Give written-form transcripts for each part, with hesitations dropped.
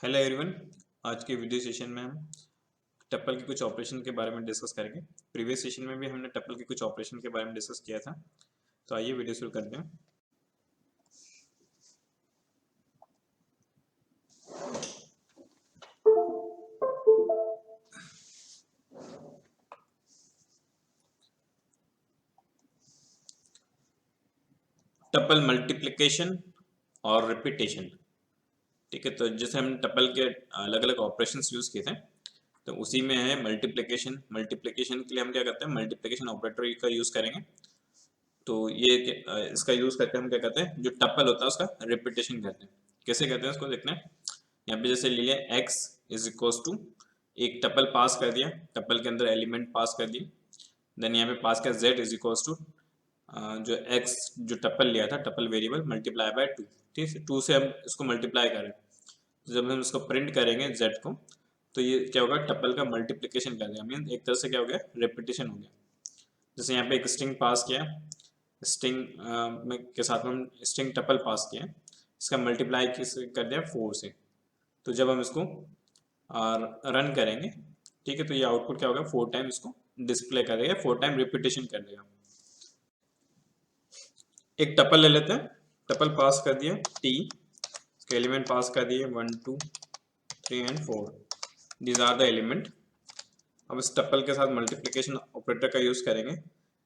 Hello everyone. आज के video session में हम टप्पल के कुछ ऑपरेशन के बारे में डिस्कस करेंगे। प्रीवियस सेशन में भी हमने टप्पल के कुछ ऑपरेशन के बारे में डिस्कस किया था, तो आइए वीडियो शुरू करते हैं। टप्पल मल्टीप्लिकेशन और रिपीटेशन। ठीक है, तो जैसे हम टप्पल के अलग अलग ऑपरेशंस यूज किए थे, तो उसी में है मल्टीप्लिकेशन। मल्टीप्लिकेशन के लिए हम क्या करते हैं, मल्टीप्लिकेशन ऑपरेटर का यूज करेंगे। तो ये इसका यूज करके हम क्या करते हैं, जो टप्पल होता है उसका रिपीटेशन करते हैं। कैसे करते हैं उसको देखते हैं। यहाँ पे जैसे ले लिया x इज इक्वल्स टू, एक टप्पल पास कर दिया, टप्पल के अंदर एलिमेंट पास कर दिए। देन यहाँ पे पास किया z इज इक्वल्स टू जो x जो टप्पल लिया था, टप्पल वेरिएबल मल्टीप्लाई बाय 2। ठीक है, 2 से हम इसको मल्टीप्लाई करें, तो जब हम इसको प्रिंट करेंगे z को, तो ये क्या होगा, टप्पल का मल्टीप्लिकेशन कर देगा। मीन एक तरह से क्या हो गया, रिपीटेशन हो गया। जैसे यहाँ पे एक स्ट्रिंग पास किया, स्ट्रिंग में के साथ में हम स्ट्रिंग टप्पल पास किया, इसका मल्टीप्लाई किस कर दिया 4 से। तो जब हम इसको रन करेंगे, ठीक है, तो ये आउटपुट क्या होगा, 4 टाइम इसको डिस्प्ले कर देगा, 4 टाइम रिपीटेशन कर देगा। एक टप्पल ले लेते हैं, टप्पल पास कर दिया t, इसके एलिमेंट पास कर दिए 1 2 3 and 4, these are the element. अब इस टप्पल के साथ मल्टीप्लिकेशन ऑपरेटर का यूज करेंगे,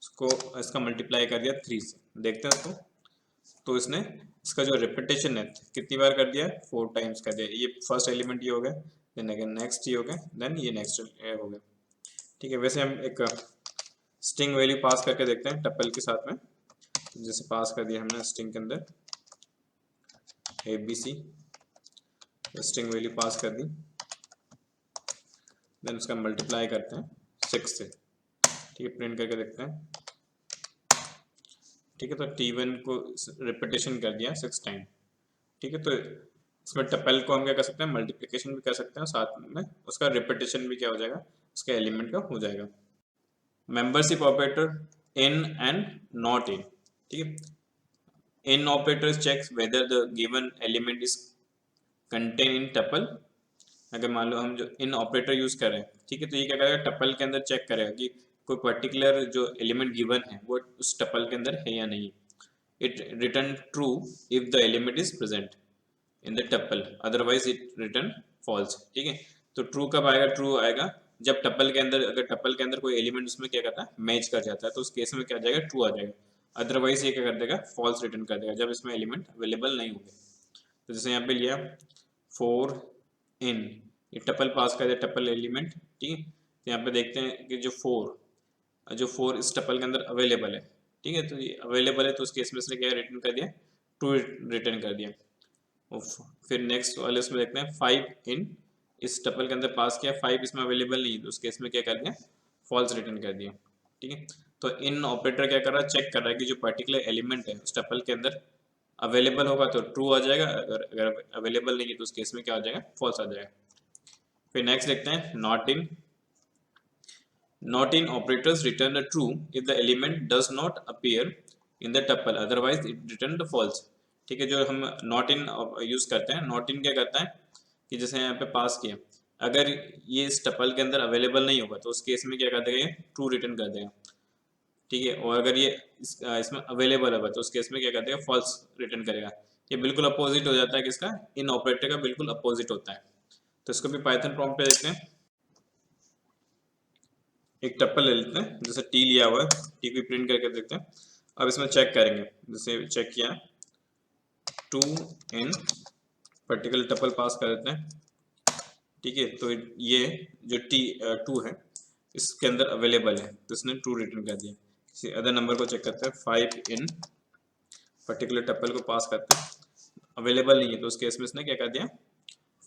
इसको इसका मल्टीप्लाई कर दिया 3 से, देखते हैं इसको। तो इसने इसका जो रिपीटेशन है कितनी बार कर दिया, 4 टाइम्स कर दिया। ये फर्स्ट एलिमेंट ये हो गया, देन अगेन नेक्स्ट ये हो गया, देन ये नेक्स्ट हो गया। ठीक है, वैसे हम एक स्ट्रिंग वैल्यू पास करके देखते हैं टप्पल के साथ में। जैसे पास कर दिया हमने स्ट्रिंग के अंदर ABC, स्ट्रिंग वैल्यू पास कर दी, देन उसका मल्टीप्लाई करते हैं 6 से। ठीक है, प्रिंट करके देखते हैं। ठीक है, तो T1 को रिपीटेशन कर दिया 6 टाइम। ठीक है, तो इसमें टप्पल को हम क्या कर सकते हैं, मल्टीप्लिकेशन भी कर सकते हैं, साथ में उसका रिपीटेशन भी क्या हो जाएगा, उसके एलिमेंट का हो जाएगा। Membership operator in and not in. ठीक है, in operator checks whether the given element is contain in tuple. अगर मान लो हम जो इन ऑपरेटर यूज कर रहे हैं, ठीक है, तो ये क्या करेगा, टप्पल के अंदर चेक करेगा कि कोई पर्टिकुलर जो एलिमेंट गिवन है वो उस टप्पल के अंदर है या नहीं। It return true if the element is present in the tuple, otherwise it return false. ठीक है, तो ट्रू कब आएगा, ट्रू आएगा जब टप्पल के अंदर, अगर टप्पल के अंदर कोई एलिमेंट उसमें क्या करता है, मैच कर जाता है, तो उस केस में क्या आ जाएगा, ट्रू आ जाएगा। अदरवाइज ये क्या कर देगा, फॉल्स रिटर्न कर देगा जब इसमें एलिमेंट अवेलेबल नहीं होंगे। तो जैसे यहाँ पे लिया 4 इन, ये टप्पल पास कर दिया, टप्पल एलिमेंट। ठीक है, तो यहाँ पे देखते हैं कि जो फोर इस टप्पल के अंदर अवेलेबल है। ठीक है, तो ये अवेलेबल है, तो उस केस में इसने क्या रिटर्न कर दिया, ट्रू रिटर्न कर दिया। फिर नेक्स्ट वाले उसमें देखते हैं 5 इन, इस टप्पल के अंदर पास किया, 5 इसमें अवेलेबल नहीं, तो उस केस में क्या कर दिया, फॉल्स रिटर्न कर दिया। ठीक है, तो इन ऑपरेटर क्या कर रहा है, चेक कर रहा है कि जो पर्टिकुलर एलिमेंट है उस टप्पल के अंदर अवेलेबल होगा तो ट्रू आ जाएगा, अगर अवेलेबल नहीं है तो उस केस में क्या आ जाएगा, फॉल्स आ जाएगा। फिर नेक्स्ट देखते हैं not in. Not in operators return a true if the element does not appear in the tuple, otherwise it return the false। ठीक है, जो हम नॉट इन यूज करते हैं, नॉट इन क्या करता है कि जैसे यहाँ पे पास किया, अगर ये इस टपल के अंदर अवेलेबल नहीं होगा तो उस केस में क्या कर देगा, ये ट्रू रिटर्न कर देगा। ठीक है, और अगर ये इसमें अवेलेबल होगा तो उस केस में क्या कर देगा, फॉल्स रिटर्न करेगा। ये बिल्कुल अपोजिट हो जाता है, किसका, इन ऑपरेटर का बिल्कुल अपोजिट होता है। तो इसको भी पाइथन प्रॉम्प्ट पे देखते हैं। एक टप्पल ले लेते हैं, जैसे टी लिया हुआ है, टी को प्रिंट करके देखते हैं। अब इसमें चेक करेंगे, जैसे चेक किया 2 इन, पर्टिकुलर टप्पल पास कर देते हैं। ठीक है, तो ये जो टी 2 है इसके अंदर अवेलेबल है, तो इसने ट्रू रिटर्न कर दिया। किसी अदर नंबर को चेक करते हैं, 5 इन, पर्टिकुलर टप्पल को पास करते हैं, अवेलेबल नहीं है, तो उस केस में इसने क्या कर दिया,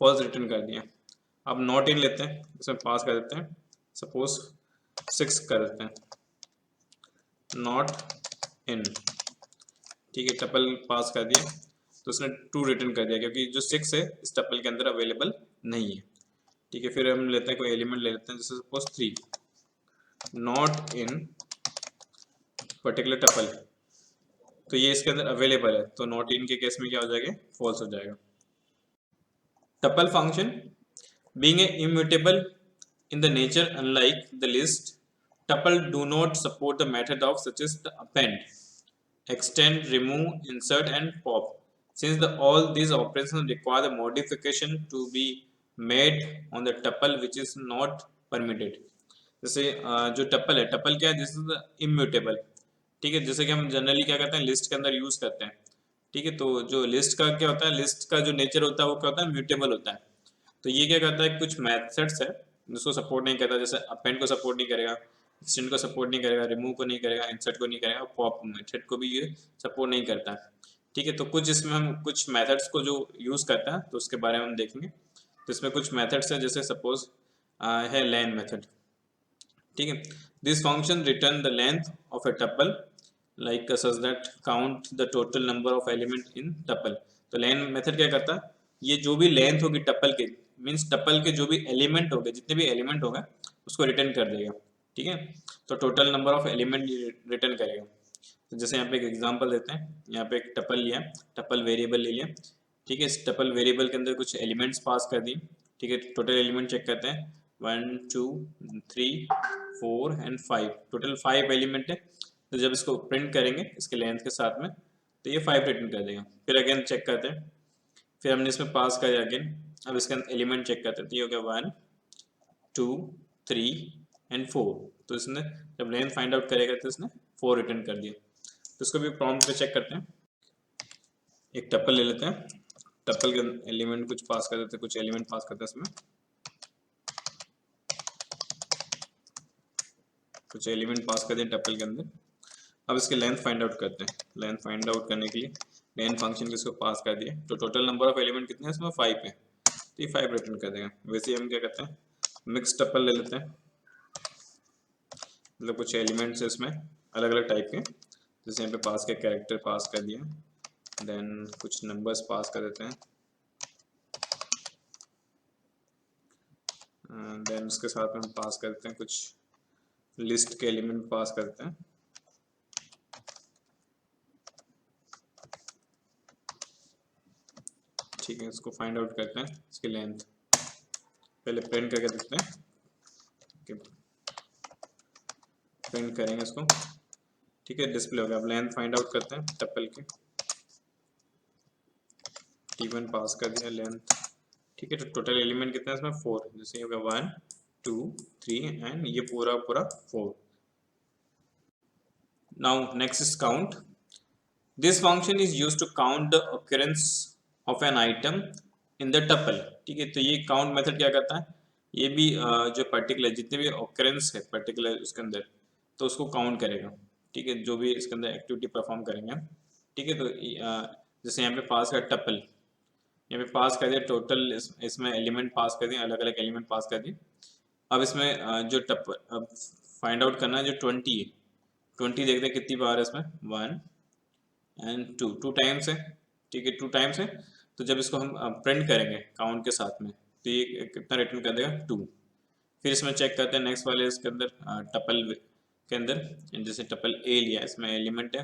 फॉल्स रिटर्न कर दिया। अब नॉट इन लेते हैं, इसमें पास कर देते हैं, सपोज 6 कर देते हैं, नॉट इन। ठीक है, टपल पास कर दिया, तो उसने ट्रू रिटर्न कर दिया क्योंकि जो 6 है इस टपल के अंदर अवेलेबल नहीं है। ठीक है, फिर हम लेते हैं कोई एलिमेंट ले लेते हैं, जैसे suppose 3, not in particular tuple, तो ये इसके अंदर अवेलेबल है, तो नॉट इन के केस में क्या हो जाएगा, फॉल्स हो जाएगा। tuple function being a immutable in the nature, unlike the list, tuple do not support the method of such as the append, extend, remove, insert, and pop. Since all these operations require the modification to be made on the tuple which is not permitted. जैसे जो tuple है, tuple क्या है, this is immutable, ठीक है, जैसे कि हम जनरली क्या करते हैं लिस्ट के अंदर यूज करते हैं, ठीक है, तो जो लिस्ट का क्या होता है, लिस्ट का जो नेचर होता है वो क्या होता है, म्यूटेबल होता है। तो ये क्या करता है, कुछ मेथड्स है जिसको सपोर्ट नहीं करता, जैसे अपेंड को सपोर्ट नहीं करेगा, एक्सटेंड को सपोर्ट नहीं करेगा, रिमूव को नहीं करेगा, इंसर्ट को नहीं करेगा, पॉप मेथड को भी ये सपोर्ट नहीं करता, ठीक है। तो कुछ इसमें हम कुछ मेथड्स को जो यूज़ करता है तो उसके बारे में हम देखेंगे। तो इसमें कुछ मेथड्स है, जैसे सपोज है लेन मेथड, ठीक है। This function return the length of a tuple like such that count the total number of element in tuple. तो लेन मेथड क्या करता है, ये जो भी लेंथ होगी टपल के, मीन्स टपल के जो भी एलिमेंट हो गए, जितने भी एलिमेंट होगा उसको रिटर्न कर देगा, ठीक है। तो total number of element return करेगा। तो जैसे यहाँ पे एक एग्जांपल देते हैं, यहाँ पे एक टपल लिया, टपल वेरिएबल ले लिया, ठीक है। इस टपल वेरिएबल के अंदर कुछ एलिमेंट्स पास कर दी, ठीक है। टोटल एलिमेंट चेक करते हैं, 1 2 3 4 एंड 5, टोटल 5 एलिमेंट है। तो जब इसको प्रिंट करेंगे इसके लेंथ के साथ में, तो ये 5 रिटर्न कर देगा। फिर अगेन चेक करते हैं, फिर हमने इसमें पास किया अगेन, अब इसका एलिमेंट चेक करते हैं, तो ये हो गया 1 2 3 एंड 4। तो इसने जब लेंथ फाइंड आउट करेगा तो इसने 4 रिटर्न कर दिया। तो इसको भी प्रॉम्प्ट पे चेक करते हैं। एक टपल ले लेते हैं, टपल के एलिमेंट कुछ पास कर देते हैं, कुछ एलिमेंट पास करते हैं, इसमें कुछ एलिमेंट पास कर दिए टपल के अंदर। अब इसके लेंथ फाइंड आउट करते हैं। लेंथ फाइंड आउट करने के लिए लेंथ फंक्शन को इसको पास कर दिया, तो टोटल नंबर ऑफ एलिमेंट कितने हैं इसमें, 5 है, तो ये 5 रिटर्न कर देगा। वैसे ही हम क्या करते हैं, मिक्स टपल ले लेते हैं, मतलब कुछ एलिमेंट्स है इसमें अलग अलग टाइप के, जैसे यहाँ पे पास के कैरेक्टर पास कर दिया, देन कुछ नंबर्स पास कर देते हैं, देन उसके साथ में हम पास करते हैं कुछ लिस्ट के एलिमेंट पास करते हैं, ठीक है। इसको फाइंड आउट करते हैं, इसकी लेंथ पहले प्रिंट करके देखते हैं कि प्रिंट करेंगे इसको, ठीक है, डिस्प्ले हो गया। अब लेंथ फाइंड आउट करते हैं टपल के, T1 पास कर दिया लेंथ, ठीक है। तो टोटल एलिमेंट कितना है इसमें, 4, जैसे ये हो गया 1 2 3 एंड ये पूरा 4। Now next is count. This function is used to count the occurrence of an item in the tuple, ठीक है। तो ये काउंट मेथड क्या करता है, ये भी जो पर्टिकुलर जितने भी occurrence है पर्टिकुलर उसके अंदर, तो उसको काउंट करेगा, ठीक है, जो भी इसके अंदर एक्टिविटी परफॉर्म करेंगे हम, ठीक है। तो जैसे यहाँ पे पास का टपल, यहाँ पे पास कर दिया टोटल, इसमें एलिमेंट पास कर दिए, अलग अलग एलिमेंट पास कर दिए। अब इसमें जो टपल अब फाइंड आउट करना है, जो 20 है, 20 देखते हैं कितनी बार है इसमें, 1 एंड 2 टाइम्स है, ठीक है, 2 टाइम्स है। तो जब इसको हम प्रिंट करेंगे काउंट के साथ में, तो ये कितना रिटर्न कर देगा, 2। फिर इसमें चेक करते हैं नेक्स्ट वाले इसके अंदर टपल के अंदर, जैसे टपल ए लिया, इसमें एलिमेंट है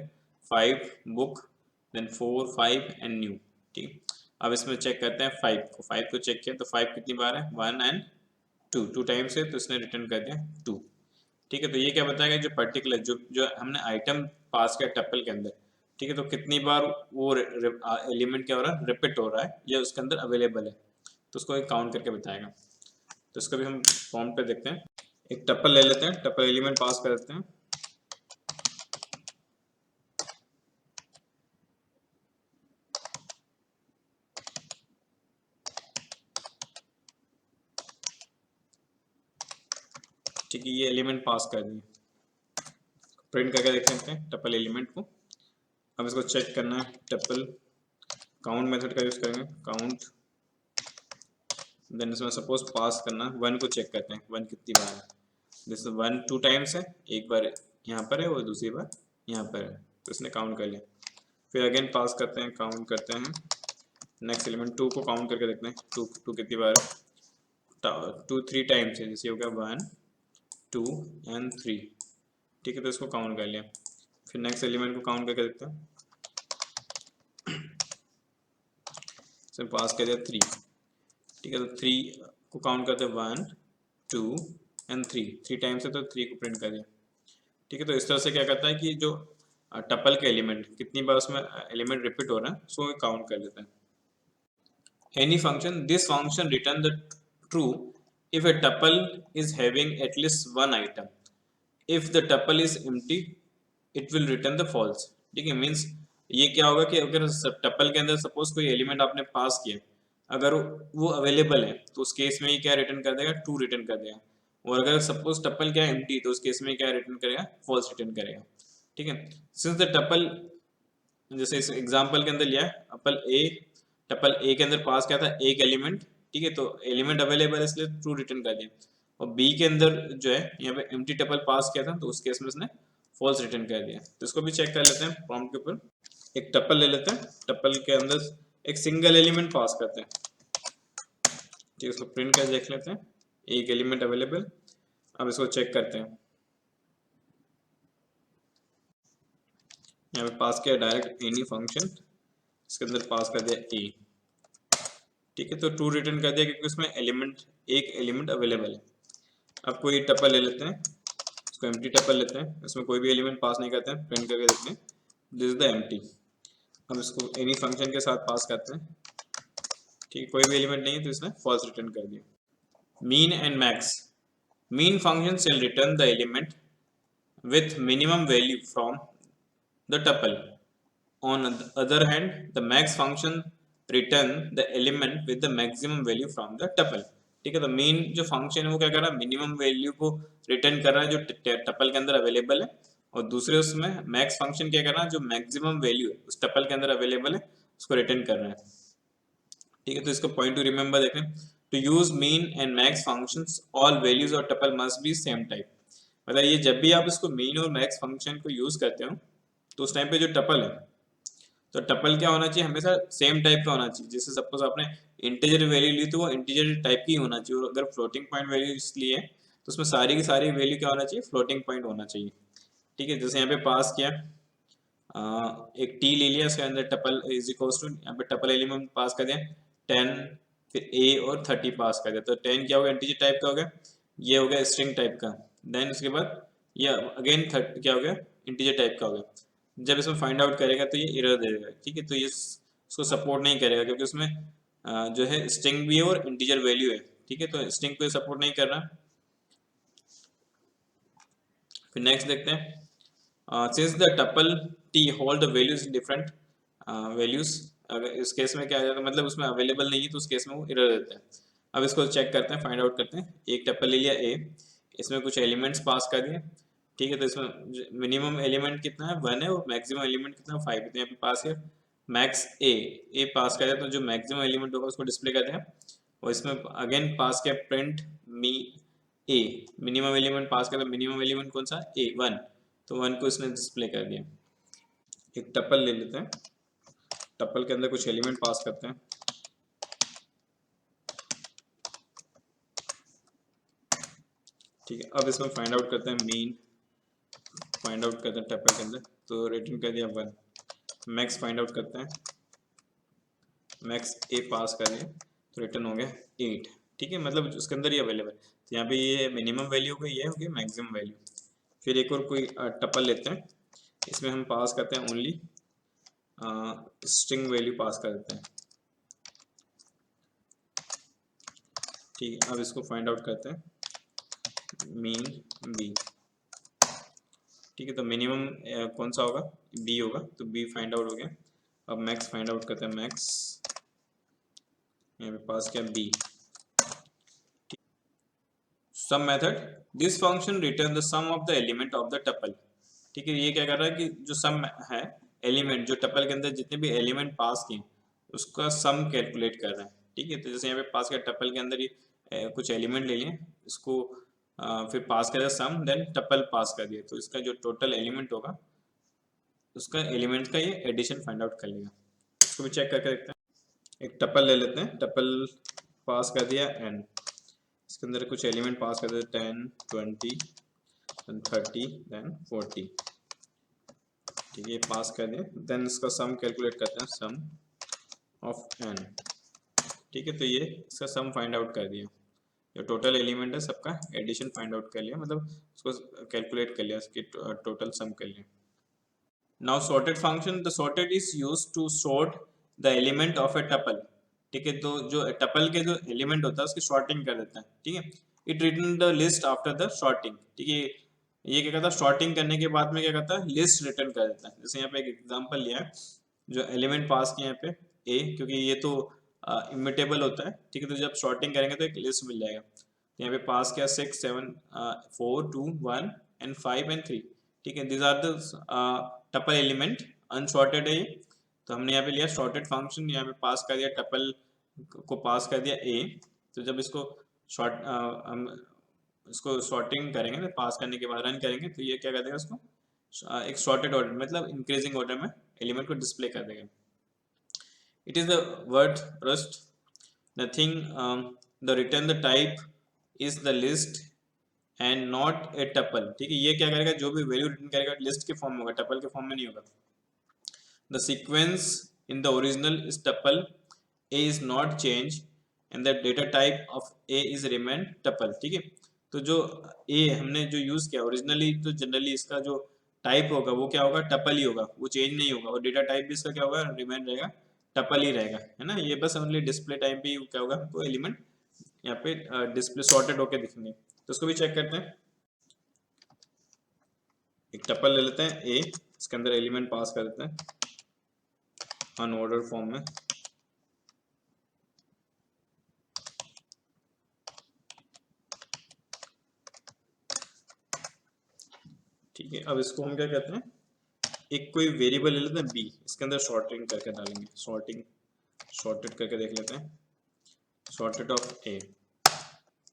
5 बुक, देन 4 5 एंड न्यू, ठीक। अब इसमें चेक करते हैं 5 को चेक किया, तो 5 कितनी बार है, 1 एंड 2 टाइम्स है, तो इसने रिटर्न कर दिया 2, ठीक है। तो ये क्या बताएगा, जो पर्टिकुलर जो हमने आइटम पास किया टपल के अंदर, ठीक है, तो कितनी बार वो एलिमेंट क्या हो रहा है, रिपीट हो रहा है या उसके अंदर अवेलेबल है, तो उसको एक काउंट करके बताएगा। तो इसको भी हम फॉर्म पे देखते हैं। एक टपल ले लेते हैं, टपल एलिमेंट पास कर देते हैं, ठीक है, ये एलिमेंट पास कर दिए, प्रिंट करके देख सकते हैं टपल एलिमेंट को। अब इसको चेक करना है, टपल काउंट मेथड का यूज करेंगे, काउंट, देन इसमें सपोज पास करना, 1 को चेक करते हैं 1 कितनी बार है, जैसे 1 2 टाइम्स है, एक बार यहाँ पर है और दूसरी बार यहाँ पर है, तो इसने काउंट कर लिया। फिर अगेन पास करते हैं, काउंट करते हैं, नेक्स्ट एलिमेंट 2 को काउंट करके देखते हैं, 2 कितनी बार है, 2 3 टाइम्स है, जैसे हो गया 1 2 एंड 3, ठीक है। तो इसको काउंट कर लिया। फिर नेक्स्ट एलिमेंट को काउंट करके देखते हैं, पास कर दिया 3, ठीक है, तो 3 को काउंट करते हैं 1 2 एंड 3 टाइम्स है तो 3 को प्रिंट कर दिया। ठीक है, तो इस तरह से क्या करता है कि जो टपल के एलिमेंट कितनी बार उसमें एलिमेंट रिपीट हो रहा है उसको काउंट कर लेते हैं। Any function, this function return the true if a tuple is having at least one item. If the tuple is empty, it will return the false. ठीक है, मीन्स ये क्या होगा कि अगर टपल के अंदर सपोज कोई एलिमेंट आपने पास किया, अगर वो अवेलेबल है तो उस केस में ये क्या रिटर्न कर देगा, ट्रू रिटर्न कर देगा। और अगर सपोज टपल क्या एम्प्टी तो उस केस में क्या रिटर्न करेगा, फॉल्स रिटर्न करेगा। ठीक है, सिंस द टपल, जैसे इस एग्जांपल के अंदर लिया है टपल ए के अंदर पास किया था एक एलिमेंट। ठीक है, तो एलिमेंट अवेलेबल है इसलिए ट्रू रिटर्न कर दिया। और बी के अंदर जो है यहाँ पे एम्प्टी टपल पास किया था तो उस केस में इसने फॉल्स रिटर्न कर दिया। तो इसको भी चेक कर लेते हैं प्रॉम्प्ट के ऊपर। एक टपल ले लेते हैं, टपल के अंदर एक सिंगल एलिमेंट पास करते हैं। ठीक है, इसको प्रिंट कर देख लेते हैं, एक एलिमेंट अवेलेबल। अब इसको चेक करते हैं, यहाँ पे पास किया डायरेक्ट एनी फंक्शन, इसके अंदर पास कर दिया ए। ठीक है, तो ट्रू रिटर्न कर दिया क्योंकि उसमें एक एलिमेंट अवेलेबल है। अब कोई टपल ले लेते हैं, इसको एम्प्टी टपल लेते हैं, इसमें कोई भी एलिमेंट पास नहीं करते हैं, प्रिंट करके देखते हैं दिस इज द एम्प्टी। हम इसको एनी फंक्शन के साथ पास करते हैं। ठीक है, कोई भी एलिमेंट नहीं है तो इसने फॉल्स रिटर्न कर दिया। Min and max, min function shall return the element with minimum value from the tuple. On the other hand, the max function return the element with the maximum value from the tuple. ठीक है, तो mean जो function है वो क्या कर रहा है, मिनिमम वैल्यू को रिटर्न कर रहा है जो टपल के अंदर अवेलेबल है, और दूसरे उसमें मैक्स फंक्शन क्या कर रहा है, जो मैक्सिमम वैल्यू है उस टपल के अंदर अवेलेबल है उसको रिटर्न कर रहा है। ठीक है, तो इसको पॉइंट टू रिमेंबर देखें, to use min and max functions all values और tuple must be same type. मतलब ये जब भी आप इसको मीन और मैक्स फंक्शन को यूज करते हो तो उस टाइम पे जो टपल है, तो टपल क्या होना चाहिए, हमेशा सेम टाइप का होना चाहिए। जैसे सपोज आपने इंटीजर वैल्यू ली तो वो इंटीजर टाइप की होना चाहिए, और अगर फ्लोटिंग पॉइंट वैल्यू इसलिए तो उसमें सारी की सारी वैल्यू क्या होना चाहिए, फ्लोटिंग पॉइंट होना चाहिए। ठीक है, जैसे यहाँ पे पास किया एक टी ले लिया, इसके अंदर टपल इज इक्वल्स टू, यहाँ पे टपल एलिमेंट पास कर दिया 10, फिर ए और 30 पास कर दिया, तो 10 क्या होगा, इंटीजर टाइप का हो गया, ये हो गया स्ट्रिंग टाइप का। देन उसके बाद ये अगेन 30 क्या हो गया, इंटीजर टाइप का हो गया। जब इसमें फाइंड आउट करेगा तो ये एरर दे देगा। ठीक है, तो ये इसको सपोर्ट नहीं करेगा क्योंकि उसमें जो है स्ट्रिंग भी है और इंटीजर वैल्यू है। ठीक है, तो स्ट्रिंग को सपोर्ट नहीं कर रहा। फिर नेक्स्ट देखते हैं, since the tuple t hold the values in different values, अगर इस केस में क्या आ जाता है, मतलब उसमें अवेलेबल नहीं है तो उस केस में वो एरर देता है। अब इसको चेक करते हैं, फाइंड आउट करते हैं। एक टपल ले लिया ए, इसमें कुछ एलिमेंट्स पास कर दिए। ठीक है, तो इसमें मिनिमम एलिमेंट कितना है 1 है और मैक्सिमम एलिमेंट कितना 5 है, तो यहाँ पे पास है मैक्स ए पास कर दिया, तो जो मैक्सिमम एलिमेंट होगा उसको डिस्प्ले कर दिया। और इसमें अगेन पास किया प्रिंट मी ए, मिनिमम एलिमेंट पास कर दिया, मिनिमम एलिमेंट कौन सा ए 1, तो 1 को इसने डिस्प्ले कर दिया। एक टपल ले लेते हैं, टपल के अंदर कुछ एलिमेंट पास करते हैं। ठीक है, अब इसमें फाइंड आउट करते हैं मीन, फाइंड आउट करते हैं टपल के अंदर, तो रिटर्न कर दिया 1। मैक्स फाइंड आउट करते हैं, मैक्स ए पास कर दिया तो रिटर्न हो गया 8। ठीक है, मतलब उसके अंदर ही अवेलेबल, तो यहाँ पे ये मिनिमम वैल्यू हो गई, ये हो गई मैक्सिमम वैल्यू। फिर एक और कोई टपल लेते हैं, इसमें हम पास करते हैं ओनली स्ट्रिंग वैल्यू पास कर देते हैं। ठीक है, अब इसको फाइंड आउट करते हैं मीन बी। ठीक है, तो मिनिमम कौन सा होगा, बी होगा, तो बी फाइंड आउट हो गया। अब मैक्स फाइंड आउट करते हैं, मैक्स यहाँ पे पास किया B. Sum method, this function return the sum of the element of the tuple. ठीक है, ये क्या कर रहा है कि जो सम है एलिमेंट, जो टपल के अंदर जितने भी एलिमेंट पास किए उसका सम कैलकुलेट कर रहा है। ठीक है, तो जैसे यहाँ पे पास किया टपल के अंदर ये कुछ एलिमेंट ले लिए, इसको फिर पास कर दिया सम, देन टपल पास कर दिया, तो इसका जो टोटल एलिमेंट होगा उसका एलिमेंट का ये एडिशन फाइंड आउट कर लेगा। इसको भी चेक करके देखते हैं। एक टपल ले लेते हैं, टपल पास कर दिया n, इसके अंदर कुछ एलिमेंट पास कर देते 10, 20, then 30, then 40। ठीक है, ये पास कर दिया, देन इसका सम कैलकुलेट करते हैं, सम ऑफ n। ठीक है, तो ये इसका सम फाइंड आउट कर दिया, जो टोटल एलिमेंट है सबका एडिशन फाइंड आउट कर लिया, मतलब उसको कैलकुलेट कर लिया, उसकी टोटल सम कर लिया। Now sorted function, the sorted is used to sort the element of a tuple. ठीक है, तो जो टपल के जो एलिमेंट होता है उसकी सॉर्टिंग कर देता है। ठीक है, it return the list after the sorting. ठीक है, ये क्या करता है, सॉर्टिंग करने के बाद में क्या करता है, लिस्ट रिटर्न कर देता है। जैसे यहाँ पे एक एग्जांपल लिया है, जो एलिमेंट पास किया यहाँ पे ए, क्योंकि ये तो इमिटेबल होता है। ठीक है, तो जब सॉर्टिंग करेंगे तो एक लिस्ट मिल जाएगा। तो यहाँ पे पास किया 6 7 4 2 1 एंड 5 एंड 3। ठीक है, this are the tuple element, unsorted है ये। तो हमने यहाँ पे लिया सॉर्टेड फंक्शन, यहाँ पे पास कर दिया टपल को, पास कर दिया ए। तो जब इसको शॉर्ट हम इसको सॉर्टिंग करेंगे तो पास करने के बाद रन करेंगे तो ये क्या कर देगा, उसको एक सॉर्टेड ऑर्डर मतलब इंक्रीजिंग ऑर्डर में एलिमेंट को डिस्प्ले कर देगा। It is the word rust nothing, the return the type is the list and not a tuple. ठीक है, ये क्या करेगा, जो भी वैल्यू रिटर्न करेगा लिस्ट के फॉर्म में होगा, टपल के फॉर्म में नहीं होगा। The sequence in the original is tuple, A is not change and the data type of A is remain tuple. ठीक है, तो जो ए हमने जो यूज किया ओरिजिनली, तो जनरली इसका जो टाइप होगा वो क्या होगा, टपल ही होगा, वो चेंज नहीं होगा। और डेटा टाइप भी इसका क्या होगा, रिमेन रहेगा, टपल ही रहेगा, है ना। ये बस ओनली डिस्प्ले टाइप भी क्या होगा, वो एलिमेंट यहाँ पे डिस्प्ले सॉर्टेड होके दिखेंगे। तो उसको भी चेक करते हैं। एक टपल ले लेते हैं ए, इसके अंदर एलिमेंट पास कर देते हैं अनऑर्डर फॉर्म में। ठीक है, अब इसको हम क्या कहते हैं, एक कोई वेरिएबल ले लेते हैं बी, इसके अंदर सॉर्टिंग करके डालेंगे, सॉर्टेड करके देख लेते हैं, सॉर्टेड ऑफ ए।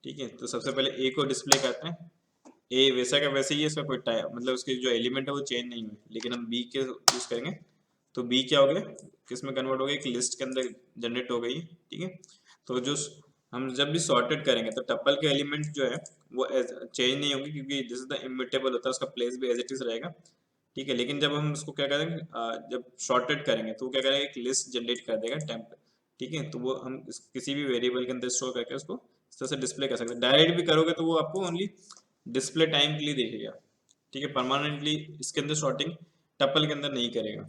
ठीक है, तो सबसे पहले ए को डिस्प्ले करते हैं, ए वैसा का वैसे ही है, इसका कोई टाइप मतलब उसके जो एलिमेंट है वो चेंज नहीं हुए। लेकिन हम बी के यूज करेंगे तो बी क्या हो गया, किस में कन्वर्ट हो गया, एक लिस्ट के अंदर जनरेट हो गई। ठीक है, तो जो हम जब भी सॉर्टेड करेंगे तो टपल के एलिमेंट जो है वो चेंज नहीं होंगे, क्योंकि दिस इज द इम्यूटेबल होता है, उसका प्लेस भी एज इट इज रहेगा। ठीक है, लेकिन जब हम उसको क्या करेंगे, जब सॉर्टेड करेंगे तो वो क्या करेगा, एक लिस्ट जनरेट कर देगा टेम्प। ठीक है, तो वो हम किसी भी वेरिएबल के अंदर स्टोर करके उसको इस तरह से डिस्प्ले कर सकते हैं। डायरेक्ट भी करोगे तो वो आपको ओनली डिस्प्ले टाइम के लिए देखेगा। ठीक है, परमानेंटली इसके अंदर सॉर्टिंग टपल के अंदर नहीं करेगा।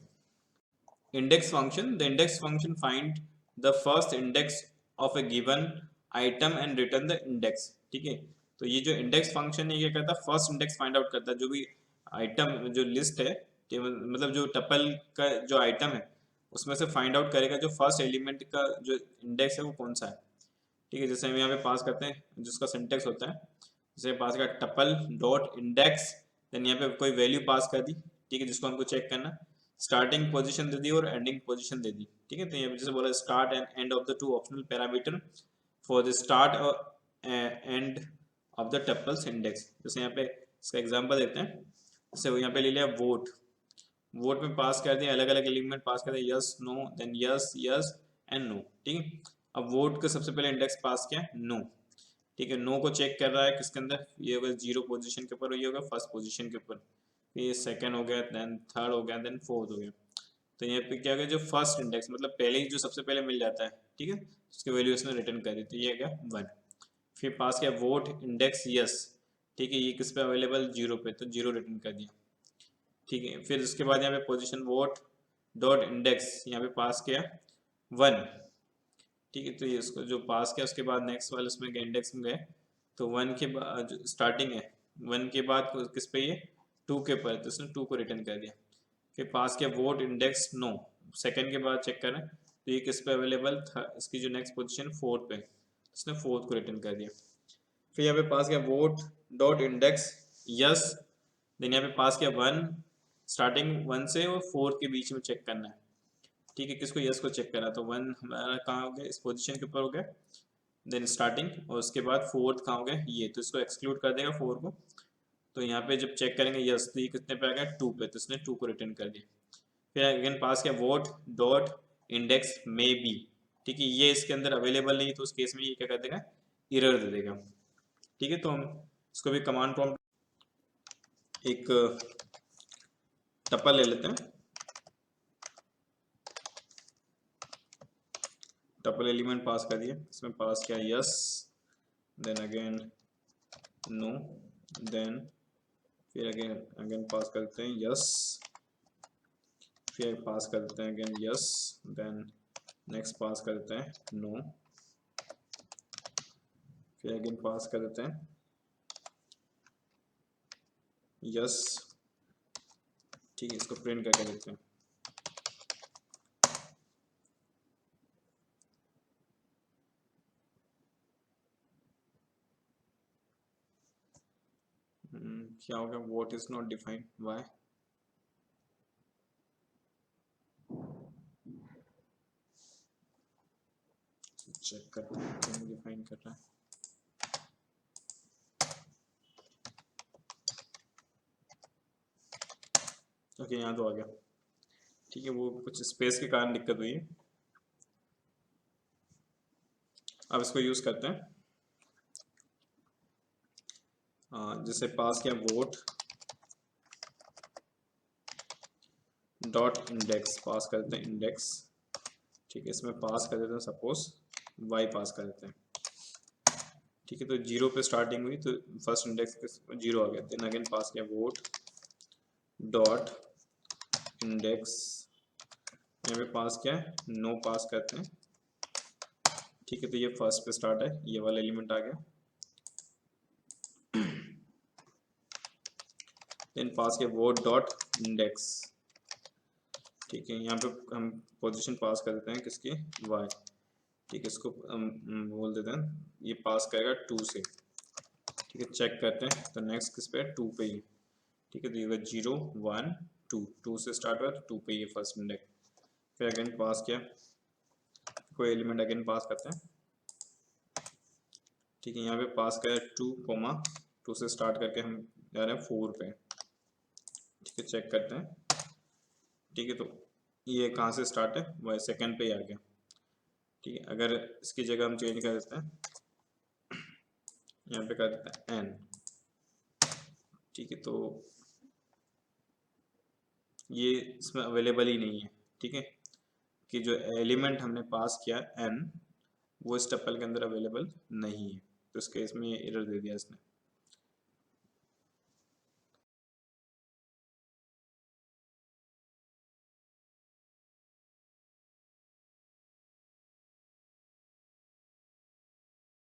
Index function, the index function find the first index of A given item and return the index. ठीक है, तो ये जो इंडेक्स फंक्शन है ये क्या करता है, फर्स्ट इंडेक्स फाइंड आउट करता है, जो भी आइटम जो लिस्ट है, मतलब जो टपल का जो आइटम है उसमें से फाइंड आउट करेगा जो फर्स्ट एलिमेंट का जो इंडेक्स है वो कौन सा है। ठीक है, जैसे हम यहाँ पे पास करते हैं जिसका सिंटेक्स होता है, जैसे पास का टपल डॉट इंडेक्स, देन यहाँ पे कोई वैल्यू पास कर दी। ठीक है, जिसको हमको चेक करना, स्टार्टिंग पोजीशन दे दी और एंडिंग पोजीशन दे दी। ठीक है, तो यहाँ पे जैसे बोला start and end of the two optional parameter for the start end of the tuples index. जैसे यहाँ पे इसका एग्जांपल देते हैं, जैसे वो यहाँ पे ले लिया वोट, वोट में पास कर दिया अलग अलग एलिमेंट पास कर दिया, yes no then yes yes and no. ठीक है, अब वोट का सबसे पहले इंडेक्स पास किया नो। ठीक है, नो को चेक कर रहा है किसके अंदर, ये होगा 0 पोजीशन के ऊपर, ये होगा फर्स्ट पोजीशन के ऊपर, ये सेकंड हो गया, देन थर्ड हो गया, देन फोर्थ हो गया। तो यहाँ पे क्या हो गया, जो फर्स्ट इंडेक्स मतलब पहले ही जो सबसे पहले मिल जाता है। ठीक है, उसकी वैल्यू इसने रिटर्न कर दी, तो ये गया 1। फिर पास किया वोट इंडेक्स यस। ठीक है, ये किस पे अवेलेबल, 0 पे, तो 0 रिटर्न कर दिया। ठीक है, फिर उसके बाद यहाँ पे पोजीशन वोट डॉट इंडेक्स यहाँ पे पास किया 1। ठीक है, तो ये उसको जो पास किया उसके बाद नेक्स्ट वाले उसमें गए, इंडेक्स में गए, तो 1 के बाद स्टार्टिंग है 1 के बाद किस पे, ये 2 के ऊपर, तो उसने 2 को रिटर्न कर दिया। फिर पास किया वोट इंडेक्स नो, सेकंड के बाद चेक करें तो ये किस पे अवेलेबल था, इसकी जो नेक्स्ट पोजीशन 4 पे, उसने 4th को रिटर्न कर दिया। फिर यहाँ पे पास किया vote dot index yes, then यहाँ पे पास किया 1, स्टार्टिंग 1 से और 4 के बीच में चेक करना है। ठीक है, किसको, यस को चेक करा, तो 1 हमारा कहाँ हो गया, इस पोजीशन के ऊपर हो गया, देन स्टार्टिंग, और उसके बाद 4th कहाँ हो गया, ये, तो इसको एक्सक्लूड कर देगा 4 को। तो यहाँ पे जब चेक करेंगे यस, तो ये कितने पे आ गया 2 पे, तो इसने 2 को रिटर्न कर दिया। फिर अगेन पास किया vote dot index may be. ठीक है, ये इसके अंदर अवेलेबल नहीं, तो उस केस में ये क्या कर देगा, एरर दे देगा। ठीक है, तो हम इसको भी कमांड प्रॉम्प्ट एक टपल ले लेते हैं, टपल एलिमेंट पास कर दिया, इसमें पास किया yes, then again no, then फिर अगेन पास करते हैं यस, फिर पास करते हैं again yes, then next pass करते हैं नो, फिर अगेन पास कर देते हैं यस। ठीक है, इसको प्रिंट करके देखते हैं। क्या होगा, what is not defined, why? Check करते हैं क्यों डिफाइन कर रहा है। ओके, यहाँ तो आ गया। ठीक है, वो कुछ स्पेस के कारण दिक्कत हुई है। अब इसको यूज करते हैं। जैसे पास किया वोट डॉट इंडेक्स, पास करते हैं इंडेक्स। ठीक है, इसमें पास कर देते हैं सपोज वाई पास कर देते हैं। ठीक है, तो 0 पे स्टार्टिंग हुई तो फर्स्ट इंडेक्स 0 आ गया। देन अगेन पास किया वोट डॉट इंडेक्स, यहाँ पे पास किया नो, पास करते हैं। ठीक है, तो ये फर्स्ट पे स्टार्ट है, ये वाला एलिमेंट आ गया। देन पास किया वोट डॉट इंडेक्स। ठीक है, यहाँ पे हम पोजीशन पास कर देते हैं किसकी, वाई। ठीक है, इसको हम बोल देते हैं ये पास करेगा 2 से। ठीक है, चेक करते हैं तो नेक्स्ट किस पे, 2 पे ही। ठीक है, तो ये 0 1 2, 2 से स्टार्ट हुआ तो 2 पे ही फर्स्ट इंडेक्स। फिर अगेन पास किया कोई एलिमेंट, अगेन पास करते हैं। ठीक है, यहाँ पे पास करें 2 से स्टार्ट करके हम जा रहे हैं 4 पे। ठीक है, चेक करते हैं। ठीक है, तो ये कहाँ से स्टार्ट है, वह सेकंड पे ही आ गया। ठीक है, अगर इसकी जगह हम चेंज कर देते हैं, यहाँ पे कर देते हैं n। ठीक है, तो ये इसमें अवेलेबल ही नहीं है। ठीक है, कि जो एलिमेंट हमने पास किया n वो इस टपल के अंदर अवेलेबल नहीं है, तो इस केस में ये एरर दे दिया इसने।